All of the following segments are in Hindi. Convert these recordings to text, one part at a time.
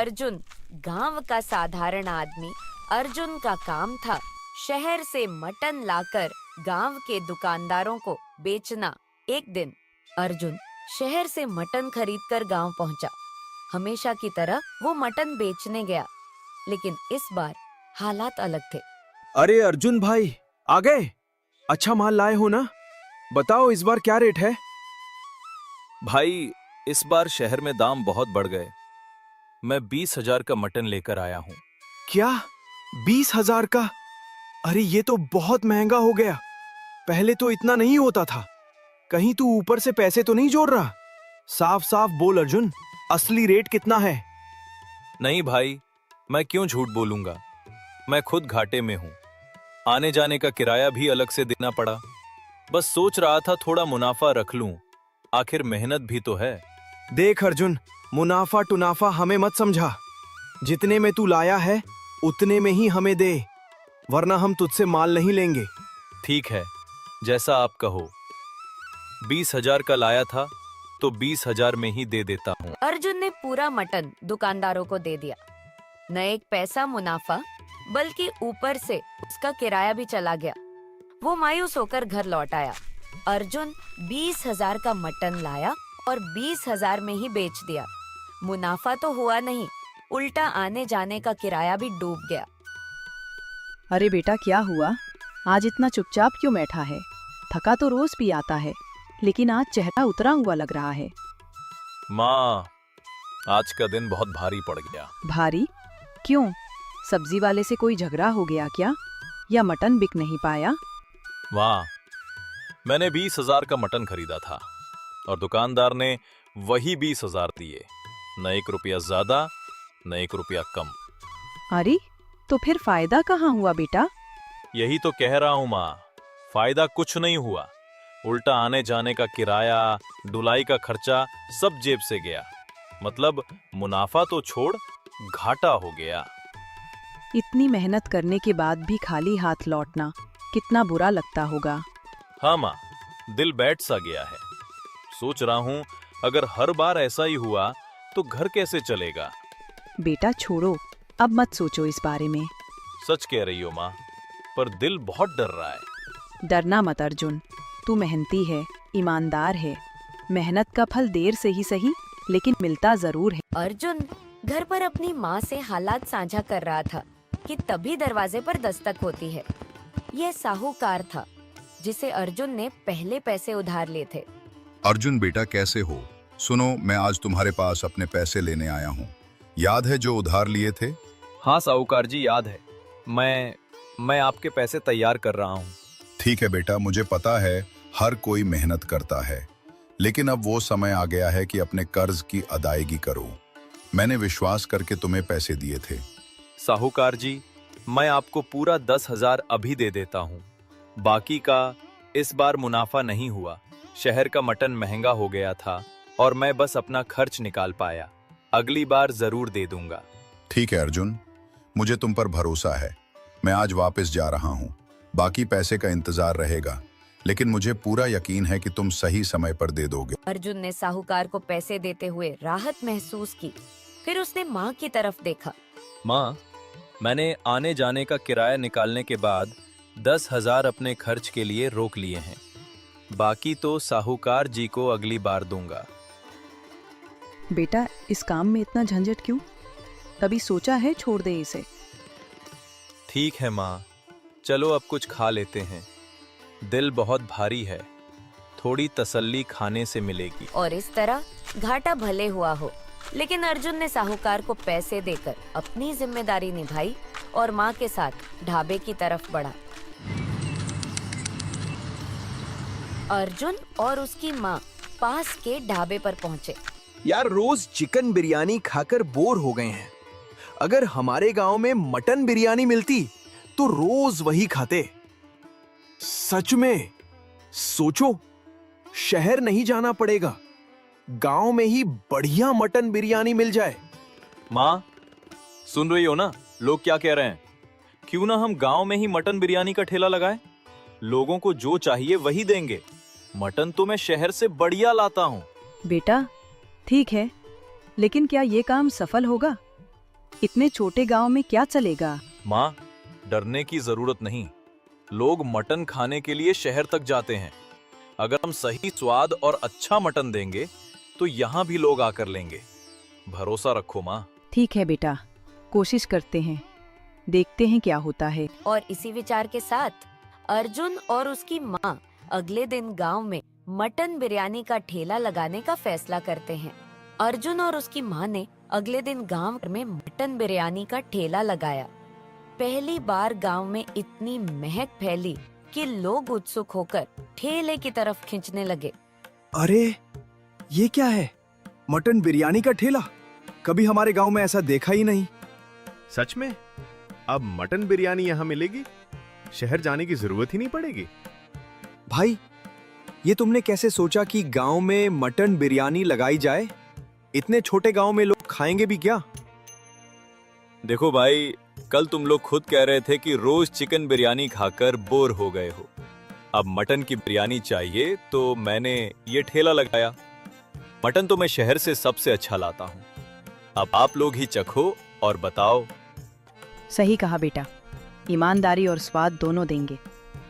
अर्जुन गांव का साधारण आदमी। अर्जुन का काम था शहर से मटन लाकर गांव के दुकानदारों को बेचना। एक दिन अर्जुन शहर से मटन खरीदकर गांव पहुंचा। हमेशा की तरह वो मटन बेचने गया, लेकिन इस बार हालात अलग थे। अरे अर्जुन भाई, आ गए? अच्छा माल लाए हो ना? बताओ इस बार क्या रेट है? भाई, इस बार शहर में दाम बहुत बढ़ गए। मैं 20,000 का मटन लेकर आया हूँ। क्या 20,000 का? अरे ये तो बहुत महंगा हो गया। पहले तो इतना नहीं होता था। कहीं तू ऊपर से पैसे तो नहीं जोड़ रहा? साफ साफ बोल अर्जुन, असली रेट कितना है? नहीं भाई, मैं क्यों झूठ बोलूंगा। मैं खुद घाटे में हूँ। आने जाने का किराया भी अलग से देना पड़ा। बस सोच रहा था थोड़ा मुनाफा रख लूं, आखिर मेहनत भी तो है। देख अर्जुन, मुनाफा टुनाफा हमें मत समझा। जितने में तू लाया है उतने में ही हमें दे, वरना हम तुझसे माल नहीं लेंगे। ठीक है, जैसा आप कहो। 20,000 का लाया था तो 20,000 में ही दे देता हूँ। अर्जुन ने पूरा मटन दुकानदारों को दे दिया। न एक पैसा मुनाफा, बल्कि ऊपर से उसका किराया भी चला गया। वो मायूस होकर घर लौट आया। अर्जुन 20,000 का मटन लाया और 20,000 में ही बेच दिया। मुनाफा तो हुआ नहीं, उल्टा आने जाने का किराया भी डूब गया। अरे बेटा, क्या हुआ? आज इतना चुपचाप क्यों बैठा है? थका तो रोज भी आता है, लेकिन आज चेहरा उतरा हुआ लग रहा है। माँ, आज का दिन बहुत भारी पड़ गया। भारी? क्यों? सब्जी वाले से कोई झगड़ा हो गया क्या? या मटन बिक नहीं पाया? वाह, मैंने 20,000 का मटन खरीदा था और दुकानदार ने वही 20,000 दिए। न 1 रुपया ज्यादा, न 1 रुपया कम। अरे, तो फिर फायदा कहाँ हुआ बेटा? यही तो कह रहा हूँ माँ, फायदा कुछ नहीं हुआ। उल्टा आने जाने का किराया, ढुलाई का खर्चा सब जेब से गया। मतलब मुनाफा तो छोड़, घाटा हो गया। इतनी मेहनत करने के बाद भी खाली हाथ लौटना कितना बुरा लगता होगा। हाँ माँ, दिल बैठ सा गया है। सोच रहा हूँ अगर हर बार ऐसा ही हुआ तो घर कैसे चलेगा। बेटा छोड़ो, अब मत सोचो इस बारे में। सच कह रही हो माँ, पर दिल बहुत डर रहा है। डरना मत अर्जुन, तू मेहनती है, ईमानदार है। मेहनत का फल देर से ही सही, लेकिन मिलता जरूर है। अर्जुन घर पर अपनी माँ से हालात साझा कर रहा था कि तभी दरवाजे पर दस्तक होती है। यह साहूकार था जिसे अर्जुन ने पहले पैसे उधार लिए थे। अर्जुन बेटा, कैसे हो? सुनो, मैं आज तुम्हारे पास अपने पैसे लेने आया हूँ। याद है जो उधार लिए थे? हाँ साहूकार जी, याद है। मैं आपके पैसे तैयार कर रहा हूँ। ठीक है बेटा, मुझे पता है हर कोई मेहनत करता है, लेकिन अब वो समय आ गया है कि अपने कर्ज की अदायगी करो। मैंने विश्वास करके तुम्हें पैसे दिए थे। साहूकार जी, मैं आपको पूरा 10,000 अभी दे देता हूँ। बाकी का इस बार मुनाफा नहीं हुआ। शहर का मटन महंगा हो गया था और मैं बस अपना खर्च निकाल पाया। अगली बार जरूर दे दूंगा। ठीक है अर्जुन, मुझे तुम पर भरोसा है। मैं आज वापस जा रहा हूँ। बाकी पैसे का इंतजार रहेगा, लेकिन मुझे पूरा यकीन है कि तुम सही समय पर दे दोगे। अर्जुन ने साहूकार को पैसे देते हुए राहत महसूस की। फिर उसने माँ की तरफ देखा। माँ, मैंने आने जाने का किराया निकालने के बाद 10,000 अपने खर्च के लिए रोक लिए हैं। बाकी तो साहूकार जी को अगली बार दूंगा। बेटा, इस काम में इतना झंझट क्यों? कभी सोचा है छोड़ दे इसे? ठीक है माँ, चलो अब कुछ खा लेते हैं। दिल बहुत भारी है, थोड़ी तसल्ली खाने से मिलेगी। और इस तरह घाटा भले हुआ हो, लेकिन अर्जुन ने साहूकार को पैसे देकर अपनी जिम्मेदारी निभाई और माँ के साथ ढाबे की तरफ बढ़ा। अर्जुन और उसकी माँ पास के ढाबे पर पहुँचे। यार, रोज चिकन बिरयानी खाकर बोर हो गए हैं। अगर हमारे गांव में मटन बिरयानी मिलती तो रोज वही खाते। सच में सोचो, शहर नहीं जाना पड़ेगा, गांव में ही बढ़िया मटन बिरयानी मिल जाए। माँ, सुन रही हो ना लोग क्या कह रहे हैं? क्यों ना हम गांव में ही मटन बिरयानी का ठेला लगाएं? लोगों को जो चाहिए वही देंगे। मटन तो मैं शहर से बढ़िया लाता हूँ। बेटा ठीक है, लेकिन क्या ये काम सफल होगा? इतने छोटे गांव में क्या चलेगा? माँ, डरने की जरूरत नहीं। लोग मटन खाने के लिए शहर तक जाते हैं। अगर हम सही स्वाद और अच्छा मटन देंगे तो यहाँ भी लोग आकर लेंगे। भरोसा रखो माँ। ठीक है बेटा, कोशिश करते हैं, देखते हैं क्या होता है। और इसी विचार के साथ अर्जुन और उसकी माँ अगले दिन गांव में मटन बिरयानी का ठेला लगाने का फैसला करते हैं। अर्जुन और उसकी माँ ने अगले दिन गांव में मटन बिरयानी का ठेला लगाया। पहली बार गांव में इतनी महक फैली कि लोग उत्सुक होकर ठेले की तरफ खींचने लगे। अरे ये क्या है? मटन बिरयानी का ठेला? कभी हमारे गांव में ऐसा देखा ही नहीं। सच में? अब मटन बिरयानी यहाँ मिलेगी? शहर जाने की जरूरत ही नहीं पड़ेगी। भाई, ये तुमने कैसे सोचा कि गांव में मटन बिरयानी लगाई जाए? इतने छोटे गांव में लोग खाएंगे भी क्या? देखो भाई, कल तुम लोग खुद कह रहे थे कि रोज चिकन बिरयानी खाकर बोर हो गए हो। अब मटन की बिरयानी चाहिए तो मैंने ये ठेला लगाया। मटन तो मैं शहर से सबसे अच्छा लाता हूँ। अब आप लोग ही चखो और बताओ। सही कहा बेटा, ईमानदारी और स्वाद दोनों देंगे,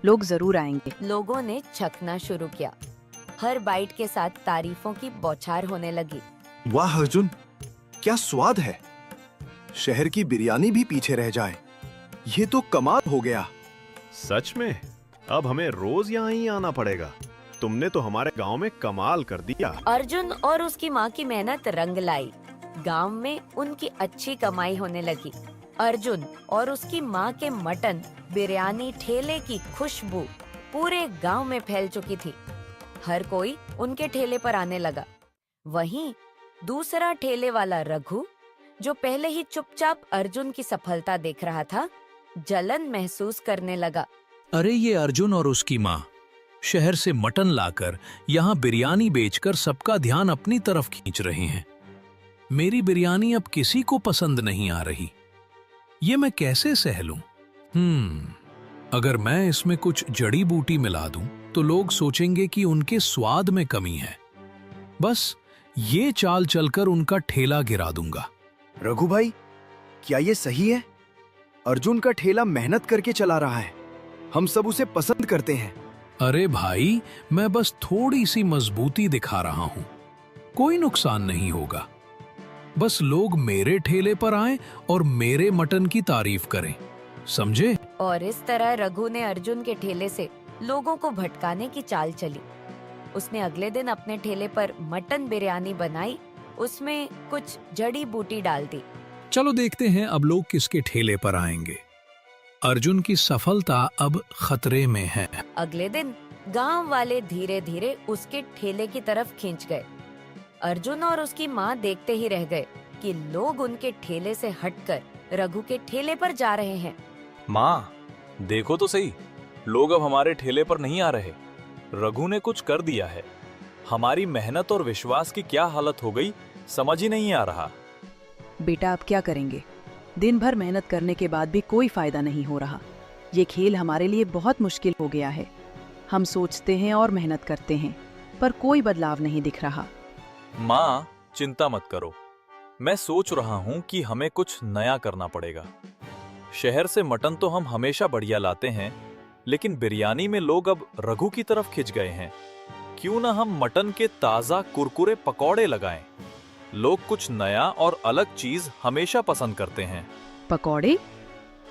लोग जरूर आएंगे। लोगों ने चखना शुरू किया। हर बाइट के साथ तारीफों की बौछार होने लगी। वाह अर्जुन, क्या स्वाद है! शहर की बिरयानी भी पीछे रह जाए। ये तो कमाल हो गया। सच में? अब हमें रोज यहाँ ही आना पड़ेगा। तुमने तो हमारे गांव में कमाल कर दिया। अर्जुन और उसकी माँ की मेहनत रंग लाई। गांव में उनकी अच्छी कमाई होने लगी। अर्जुन और उसकी माँ के मटन बिरयानी ठेले की खुशबू पूरे गांव में फैल चुकी थी। हर कोई उनके ठेले पर आने लगा। वहीं दूसरा ठेले वाला रघु, जो पहले ही चुपचाप अर्जुन की सफलता देख रहा था, जलन महसूस करने लगा। अरे ये अर्जुन और उसकी माँ शहर से मटन लाकर यहाँ बिरयानी बेचकर सबका ध्यान अपनी तरफ खींच रहे हैं। मेरी बिरयानी अब किसी को पसंद नहीं आ रही। ये मैं कैसे सह लूं? अगर मैं इसमें कुछ जड़ी बूटी मिला दूं तो लोग सोचेंगे कि उनके स्वाद में कमी है। बस ये चाल चलकर उनका ठेला गिरा दूंगा। रघु भाई, क्या ये सही है? अर्जुन का ठेला मेहनत करके चला रहा है। हम सब उसे पसंद करते हैं। अरे भाई, मैं बस थोड़ी सी मजबूती दिखा रहा हूं। कोई नुकसान नहीं होगा। बस लोग मेरे ठेले पर आएं और मेरे मटन की तारीफ करें, समझे? और इस तरह रघु ने अर्जुन के ठेले से लोगों को भटकाने की चाल चली। उसने अगले दिन अपने ठेले पर मटन बिरयानी बनाई। उसमें कुछ जड़ी बूटी डाल दी। चलो देखते हैं अब लोग किसके ठेले पर आएंगे। अर्जुन की सफलता अब खतरे में है। अगले दिन गांव वाले धीरे धीरे उसके ठेले की तरफ खींच गए। अर्जुन और उसकी माँ देखते ही रह गए कि लोग उनके ठेले से हटकर रघु के ठेले पर जा रहे हैं। माँ, देखो तो सही, लोग अब हमारे ठेले पर नहीं आ रहे। रघु ने कुछ कर दिया है। हमारी मेहनत और विश्वास की क्या हालत हो गई, समझ ही नहीं आ रहा। बेटा, अब क्या करेंगे? दिन भर मेहनत करने के बाद भी कोई फायदा नहीं हो रहा। ये खेल हमारे लिए बहुत मुश्किल हो गया है। हम सोचते हैं और मेहनत करते हैं, पर कोई बदलाव नहीं दिख रहा। माँ, चिंता मत करो। मैं सोच रहा हूँ कि हमें कुछ नया करना पड़ेगा। शहर से मटन तो हम हमेशा बढ़िया लाते हैं, लेकिन बिरयानी में लोग अब रघु की तरफ खिंच गए हैं। क्यों ना हम मटन के ताजा कुरकुरे पकौड़े लगाएं? लोग कुछ नया और अलग चीज हमेशा पसंद करते हैं। पकौड़े?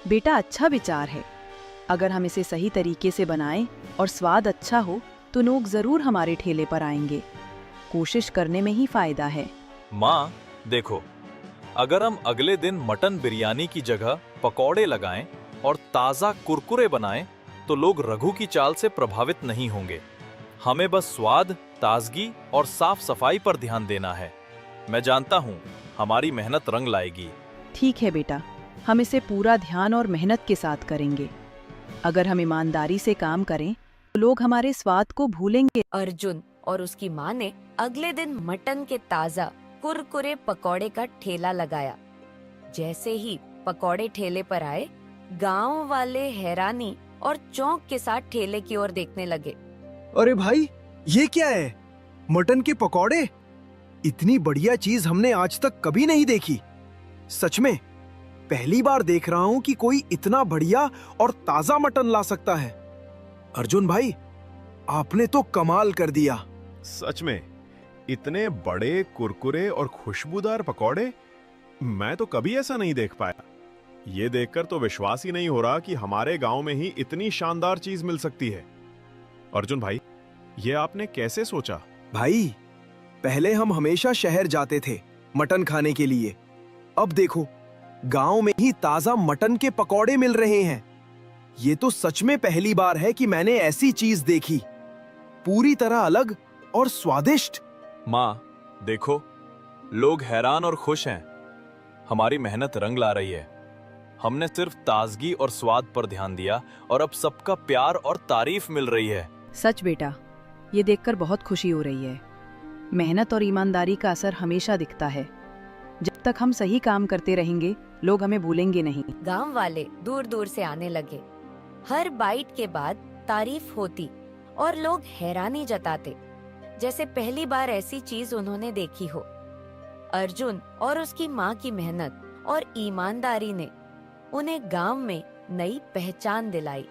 बेटा, अच्छा विचार है। अगर हम इसे सही तरीके से बनाएं और स्वाद अच्छा हो तो लोग जरूर हमारे ठेले पर आएंगे। कोशिश करने में ही फायदा है। माँ देखो, अगर हम अगले दिन मटन बिरयानी की जगह पकौड़े लगाएं और ताजा कुरकुरे बनाएं तो लोग रघु की चाल से प्रभावित नहीं होंगे। हमें बस स्वाद, ताजगी और साफ सफाई पर ध्यान देना है। मैं जानता हूँ हमारी मेहनत रंग लाएगी। ठीक है बेटा, हम इसे पूरा ध्यान और मेहनत के साथ करेंगे। अगर हम ईमानदारी से काम करें तो लोग हमारे स्वाद को भूलेंगे। अर्जुन और उसकी माँ ने अगले दिन मटन के ताजा कुरकुरे पकौड़े का ठेला लगाया। जैसे ही पकौड़े ठेले पर आए, गांव वाले हैरानी और चौंक के साथ ठेले की ओर देखने लगे। अरे भाई, ये क्या है? मटन के पकौड़े? इतनी बढ़िया चीज हमने आज तक कभी नहीं देखी। सच में पहली बार देख रहा हूँ कि कोई इतना बढ़िया और ताजा मटन ला सकता है। अर्जुन भाई, आपने तो कमाल कर दिया। सच में इतने बड़े कुरकुरे और खुशबूदार पकौड़े मैं तो कभी ऐसा नहीं देख पाया। ये देखकर तो विश्वास ही नहीं हो रहा कि हमारे गांव में ही इतनी शानदार चीज मिल सकती है। अर्जुन भाई, ये आपने कैसे सोचा? भाई, पहले हम हमेशा शहर जाते थे मटन खाने के लिए। अब देखो, गांव में ही ताजा मटन के पकौड़े मिल रहे हैं। ये तो सच में पहली बार है कि मैंने ऐसी चीज देखी, पूरी तरह अलग और स्वादिष्ट। माँ, देखो, लोग हैरान और खुश हैं। हमारी मेहनत रंग ला रही है। हमने सिर्फ ताजगी और स्वाद पर ध्यान दिया और अब सबका प्यार और तारीफ मिल रही है। सच बेटा, ये देखकर बहुत खुशी हो रही है। मेहनत और ईमानदारी का असर हमेशा दिखता है। जब तक हम सही काम करते रहेंगे, लोग हमें भूलेंगे नहीं। गांव वाले दूर दूर से आने लगे। हर बाइट के बाद तारीफ होती और लोग हैरानी जताते, जैसे पहली बार ऐसी चीज उन्होंने देखी हो। अर्जुन और उसकी माँ की मेहनत और ईमानदारी ने उन्हें गांव में नई पहचान दिलाई।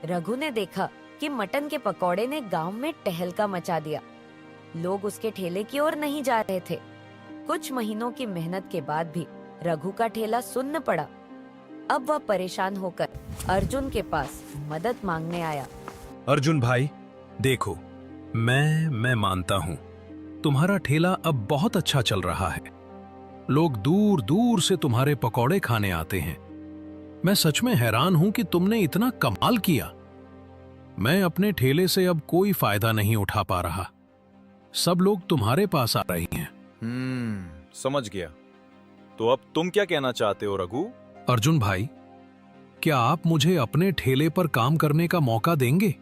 रघु ने देखा कि मटन के पकौड़े ने गांव में टहलका मचा दिया। लोग उसके ठेले की ओर नहीं जा रहे थे। कुछ महीनों की मेहनत के बाद भी रघु का ठेला सुन्न पड़ा। अब वह परेशान होकर अर्जुन के पास मदद मांगने आया। अर्जुन भाई, देखो, मैं मानता हूँ तुम्हारा ठेला अब बहुत अच्छा चल रहा है। लोग दूर दूर से तुम्हारे पकौड़े खाने आते हैं। मैं सच में हैरान हूं कि तुमने इतना कमाल किया। मैं अपने ठेले से अब कोई फायदा नहीं उठा पा रहा। सब लोग तुम्हारे पास आ रही हैं। समझ गया। तो अब तुम क्या कहना चाहते हो रघु? अर्जुन भाई, क्या आप मुझे अपने ठेले पर काम करने का मौका देंगे?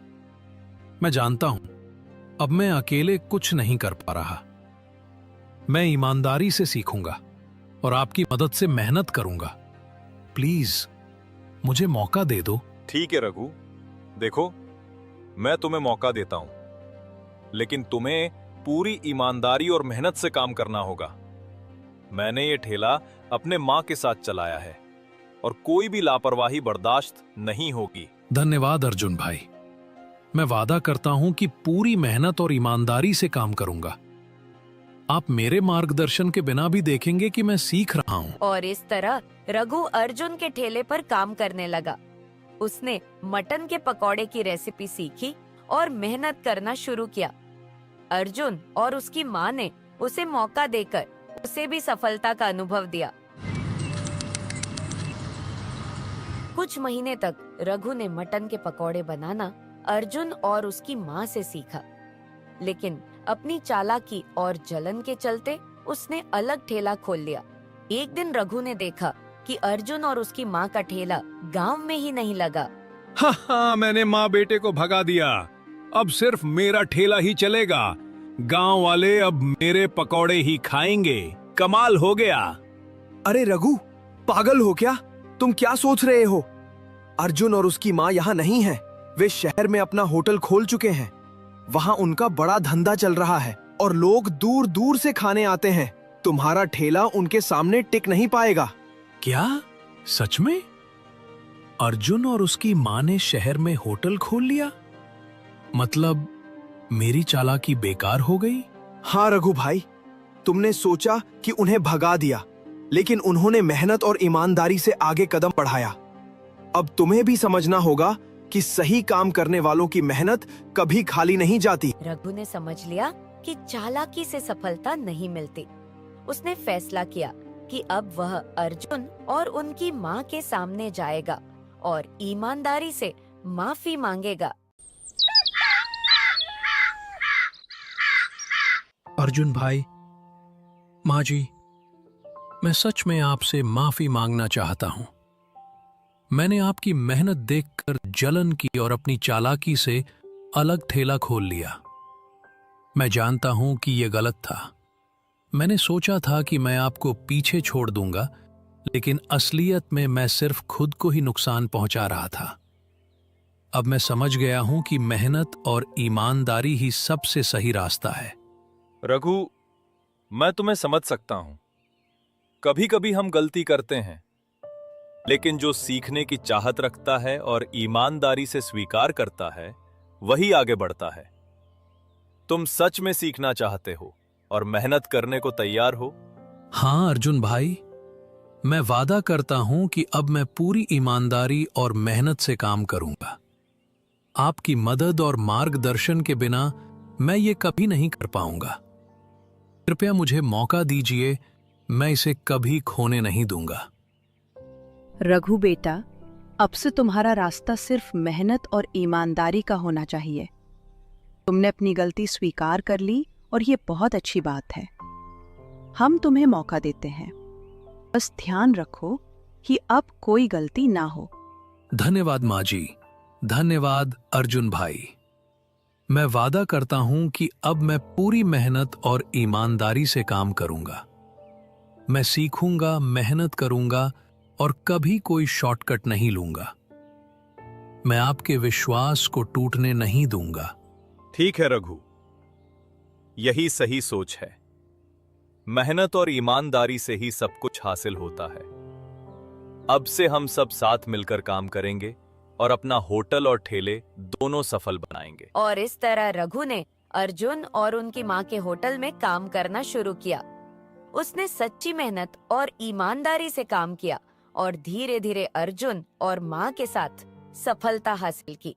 मैं जानता हूं अब मैं अकेले कुछ नहीं कर पा रहा। मैं ईमानदारी से सीखूंगा और आपकी मदद से मेहनत करूंगा। प्लीज मुझे मौका दे दो। ठीक है रघु, देखो, मैं तुम्हें मौका देता हूं, लेकिन तुम्हें पूरी ईमानदारी और मेहनत से काम करना होगा। मैंने ये ठेला अपने माँ के साथ चलाया है और कोई भी लापरवाही बर्दाश्त नहीं होगी। धन्यवाद अर्जुन भाई। मैं वादा करता हूं कि पूरी मेहनत और ईमानदारी से काम करूंगा। आप मेरे मार्गदर्शन के बिना भी देखेंगे कि मैं सीख रहा हूं। और इस तरह रघु अर्जुन के ठेले पर काम करने लगा। उसने मटन के पकौड़े की रेसिपी सीखी और मेहनत करना शुरू किया। अर्जुन और उसकी माँ ने उसे मौका देकर उसे भी सफलता का अनुभव दिया। कुछ महीने तक रघु ने मटन के पकौड़े बनाना अर्जुन और उसकी माँ से सीखा, लेकिन अपनी चालाकी और जलन के चलते उसने अलग ठेला खोल लिया। एक दिन रघु ने देखा कि अर्जुन और उसकी माँ का ठेला गांव में ही नहीं लगा। हाँ, मैंने माँ बेटे को भगा दिया। अब सिर्फ मेरा ठेला ही चलेगा। गांव वाले अब मेरे पकौड़े ही खाएंगे। कमाल हो गया। अरे रघु, पागल हो क्या? तुम क्या सोच रहे हो? अर्जुन और उसकी माँ यहाँ नहीं है। वे शहर में अपना होटल खोल चुके हैं। वहाँ उनका बड़ा धंधा चल रहा है और लोग दूर दूर से खाने आते हैं। तुम्हारा ठेला उनके सामने टिक नहीं पाएगा। क्या? सच में? अर्जुन और उसकी माँ ने शहर में होटल खोल लिया? मतलब मेरी चालाकी बेकार हो गई? हाँ रघु भाई, तुमने सोचा कि उन्हें भगा दिया, लेकिन उन्होंने मेहनत और ईमानदारी से आगे कदम बढ़ाया। अब तुम्हें भी समझना होगा कि सही काम करने वालों की मेहनत कभी खाली नहीं जाती। रघु ने समझ लिया कि चालाकी से सफलता नहीं मिलती। उसने फैसला किया कि अब वह अर्जुन और उनकी माँ के सामने जाएगा और ईमानदारी से माफी मांगेगा। अर्जुन भाई, माँ जी, मैं सच में आपसे माफी मांगना चाहता हूँ। मैंने आपकी मेहनत देखकर जलन की और अपनी चालाकी से अलग ठेला खोल लिया। मैं जानता हूं कि यह गलत था। मैंने सोचा था कि मैं आपको पीछे छोड़ दूंगा, लेकिन असलियत में मैं सिर्फ खुद को ही नुकसान पहुंचा रहा था। अब मैं समझ गया हूं कि मेहनत और ईमानदारी ही सबसे सही रास्ता है। रघु, मैं तुम्हें समझ सकता हूं। कभी कभी हम गलती करते हैं, लेकिन जो सीखने की चाहत रखता है और ईमानदारी से स्वीकार करता है वही आगे बढ़ता है। तुम सच में सीखना चाहते हो और मेहनत करने को तैयार हो? हाँ अर्जुन भाई, मैं वादा करता हूं कि अब मैं पूरी ईमानदारी और मेहनत से काम करूंगा। आपकी मदद और मार्गदर्शन के बिना मैं ये कभी नहीं कर पाऊंगा। कृपया मुझे मौका दीजिए, मैं इसे कभी खोने नहीं दूंगा। रघु बेटा, अब से तुम्हारा रास्ता सिर्फ मेहनत और ईमानदारी का होना चाहिए। तुमने अपनी गलती स्वीकार कर ली और ये बहुत अच्छी बात है। हम तुम्हें मौका देते हैं, बस ध्यान रखो कि अब कोई गलती ना हो। धन्यवाद माँ जी, धन्यवाद अर्जुन भाई। मैं वादा करता हूं कि अब मैं पूरी मेहनत और ईमानदारी से काम करूंगा। मैं सीखूंगा, मेहनत करूंगा और कभी कोई शॉर्टकट नहीं लूंगा। मैं आपके विश्वास को टूटने नहीं दूंगा। ठीक है रघु, यही सही सोच है। मेहनत और ईमानदारी से ही सब कुछ हासिल होता है। अब से हम सब साथ मिलकर काम करेंगे और अपना होटल और ठेले दोनों सफल बनाएंगे। और इस तरह रघु ने अर्जुन और उनकी माँ के होटल में काम करना शुरू किया। उसने सच्ची मेहनत और ईमानदारी से काम किया और धीरे धीरे अर्जुन और माँ के साथ सफलता हासिल की।